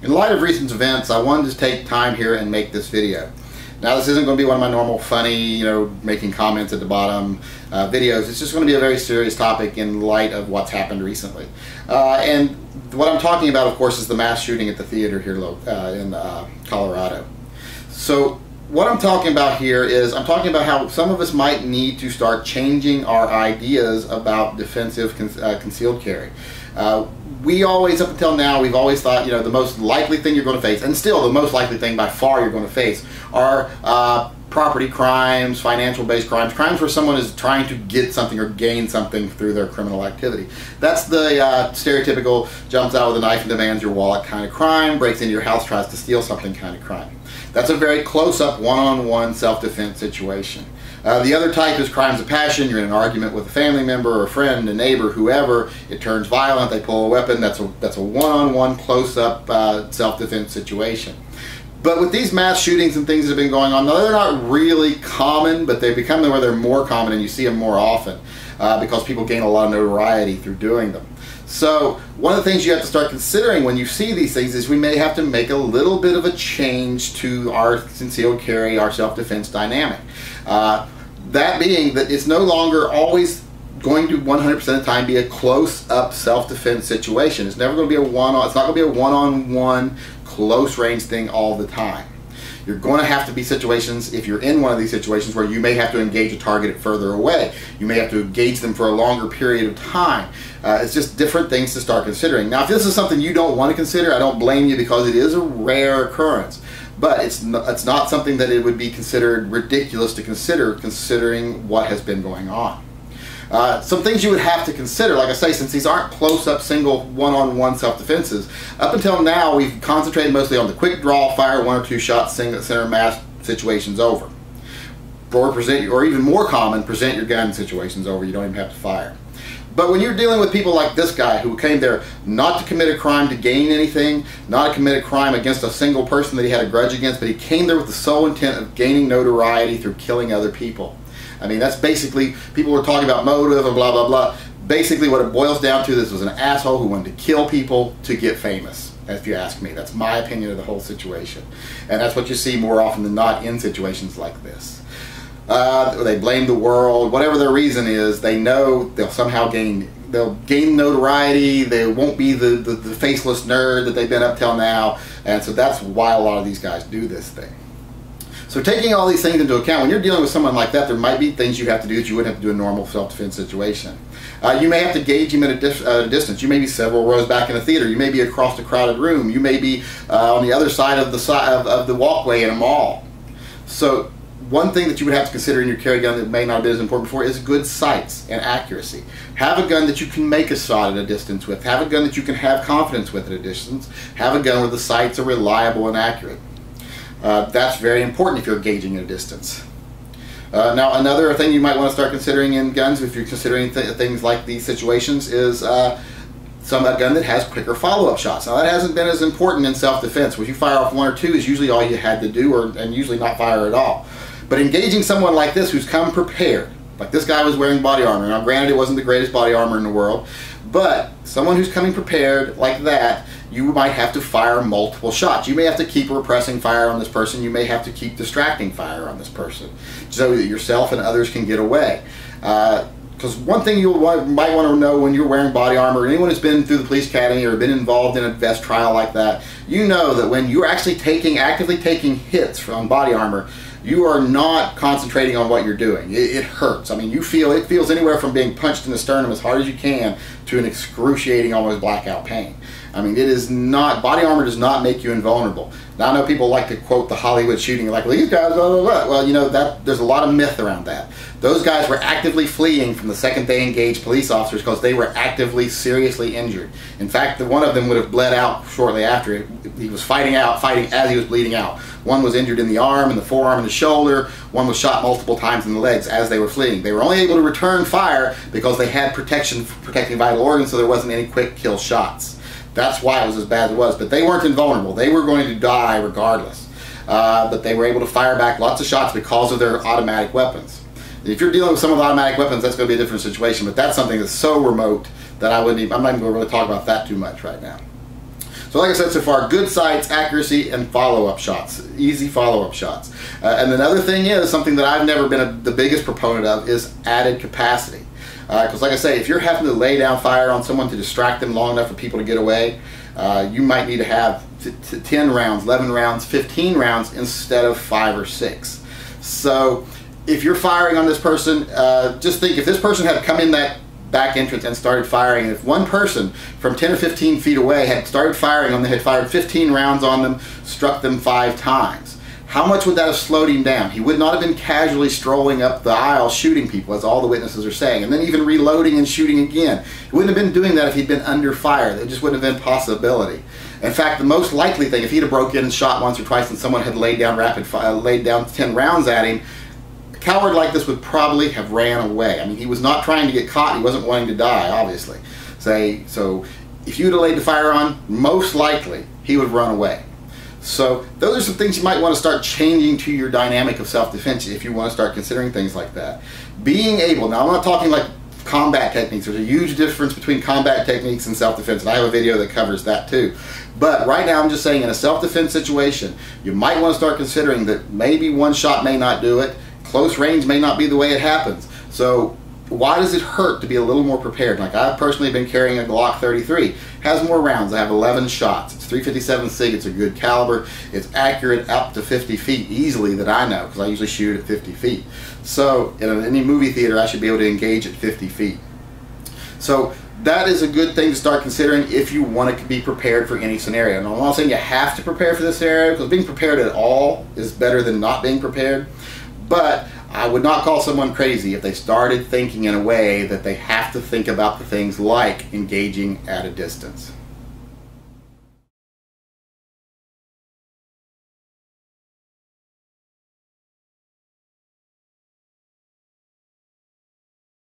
In light of recent events, I wanted to take time here and make this video. Now, this isn't going to be one of my normal funny, making comments at the bottom videos. It's just going to be a very serious topic in light of what's happened recently. And what I'm talking about, of course, is the mass shooting at the theater here in Colorado. So what I'm talking about here is I'm talking about how some of us might need to start changing our ideas about defensive concealed carry. We always, up until now, we've always thought, the most likely thing you're going to face, and still the most likely thing by far you're going to face, are property crimes, financial-based crimes, crimes where someone is trying to get something or gain something through their criminal activity. That's the stereotypical jumps out with a knife and demands your wallet kind of crime, breaks into your house, tries to steal something kind of crime. That's a very close-up, one-on-one self-defense situation. The other type is crimes of passion. You're in an argument with a family member or a friend, a neighbor, whoever. It turns violent. They pull a weapon. That's a one-on-one, close-up self-defense situation. But with these mass shootings and things that have been going on, they're not really common, but they've become where they're more common, and you see them more often because people gain a lot of notoriety through doing them. So one of the things you have to start considering when you see these things is we may have to make a little bit of a change to our concealed carry, our self-defense dynamic. That being that it's no longer always going to 100% of the time be a close-up self-defense situation. It's never going to be it's not going to be a one-on-one close-range thing all the time. You're going to have to be situations, if you're in one of these situations, where you may have to engage a target further away. You may have to engage them for a longer period of time. It's just different things to start considering. Now, if this is something you don't want to consider, I don't blame you, because it is a rare occurrence. But it's not something that it would be considered ridiculous to consider, considering what has been going on. Some things you would have to consider, like I say, since these aren't close-up, single, one-on-one self-defenses. Up until now, we've concentrated mostly on the quick draw, fire one or two shots, center mass situations over. Or even more common, present your gun situations over. You don't even have to fire. But when you're dealing with people like this guy who came there not to commit a crime to gain anything, not to commit a crime against a single person that he had a grudge against, but he came there with the sole intent of gaining notoriety through killing other people. I mean, that's basically, people were talking about motive and blah, blah, blah. Basically what it boils down to, this was an asshole who wanted to kill people to get famous, if you ask me. That's my opinion of the whole situation. And that's what you see more often than not in situations like this. They blame the world, whatever their reason is, they know they'll somehow gain notoriety. They won't be the faceless nerd that they've been up till now. And so that's why a lot of these guys do this thing. So taking all these things into account, when you're dealing with someone like that, there might be things you have to do that you wouldn't have to do in a normal self-defense situation. You may have to gauge him at a distance. You may be several rows back in the theater. You may be across a crowded room. You may be on the other side of the walkway in a mall. So one thing that you would have to consider in your carry gun that may not have been as important before is good sights and accuracy. Have a gun that you can make a shot at a distance with. Have a gun that you can have confidence with at a distance. Have a gun where the sights are reliable and accurate. That's very important if you're gauging at a distance. Now, another thing you might want to start considering in guns, if you're considering things like these situations, is a gun that has quicker follow-up shots. Now, that hasn't been as important in self-defense. When you fire off one or two is usually all you had to do, and usually not fire at all. But engaging someone like this who's come prepared, like this guy was wearing body armor. Now, granted, it wasn't the greatest body armor in the world, but someone who's coming prepared like that, you might have to fire multiple shots. You may have to keep repressing fire on this person. You may have to keep distracting fire on this person so that yourself and others can get away. Because one thing you might want to know when you're wearing body armor, anyone who's been through the police academy or been involved in a vest trial like that, you know that when you're actually actively taking hits from body armor, you are not concentrating on what you're doing. It hurts. I mean, it feels anywhere from being punched in the sternum as hard as you can to an excruciating, almost blackout pain. I mean, body armor does not make you invulnerable. Now, I know people like to quote the Hollywood shooting, like, well, these guys, blah, blah, blah. Well, there's a lot of myth around that. Those guys were actively fleeing from the second they engaged police officers because they were actively, seriously injured. In fact, one of them would have bled out shortly after. He was fighting as he was bleeding out. One was injured in the arm, in the forearm, and the shoulder. One was shot multiple times in the legs as they were fleeing. They were only able to return fire because they had protection protecting vital organs, so there wasn't any quick kill shots. That's why it was as bad as it was. But they weren't invulnerable. They were going to die regardless. But they were able to fire back lots of shots because of their automatic weapons. If you're dealing with some of the automatic weapons, that's going to be a different situation. But that's something that's so remote that I'm not even going to really talk about that too much right now. So like I said so far, good sights, accuracy, and follow-up shots, easy follow-up shots. And another thing is, something that I've never been the biggest proponent of, is added capacity. Because like I say, if you're having to lay down fire on someone to distract them long enough for people to get away, you might need to have 10 rounds, 11 rounds, 15 rounds instead of 5 or 6. So if you're firing on this person, just think if this person had come in that back entrance and started firing, and if one person from 10 or 15 feet away had started firing on them, had fired 15 rounds on them, struck them 5 times, how much would that have slowed him down? He would not have been casually strolling up the aisle shooting people, as all the witnesses are saying, and then even reloading and shooting again. He wouldn't have been doing that if he'd been under fire. That just wouldn't have been a possibility. In fact, the most likely thing, if he'd have broke in and shot once or twice and someone had laid down laid down 10 rounds at him, a coward like this would probably have ran away. I mean, he was not trying to get caught. He wasn't wanting to die, obviously. So if you'd have laid the fire on, most likely he would run away. So those are some things you might want to start changing to your dynamic of self-defense if you want to start considering things like that. Being able, now I'm not talking like combat techniques. There's a huge difference between combat techniques and self-defense, and I have a video that covers that too. But right now I'm just saying, in a self-defense situation, you might want to start considering that maybe one shot may not do it. Close range may not be the way it happens. So why does it hurt to be a little more prepared? Like, I've personally been carrying a Glock 33. Has more rounds. I have 11 shots. It's 357 SIG. It's a good caliber. It's accurate up to 50 feet easily, that I know, because I usually shoot at 50 feet. So in any movie theater, I should be able to engage at 50 feet. So that is a good thing to start considering if you want to be prepared for any scenario. And I'm not saying you have to prepare for this scenario, because being prepared at all is better than not being prepared. But I would not call someone crazy if they started thinking in a way that they have to think about the things like engaging at a distance.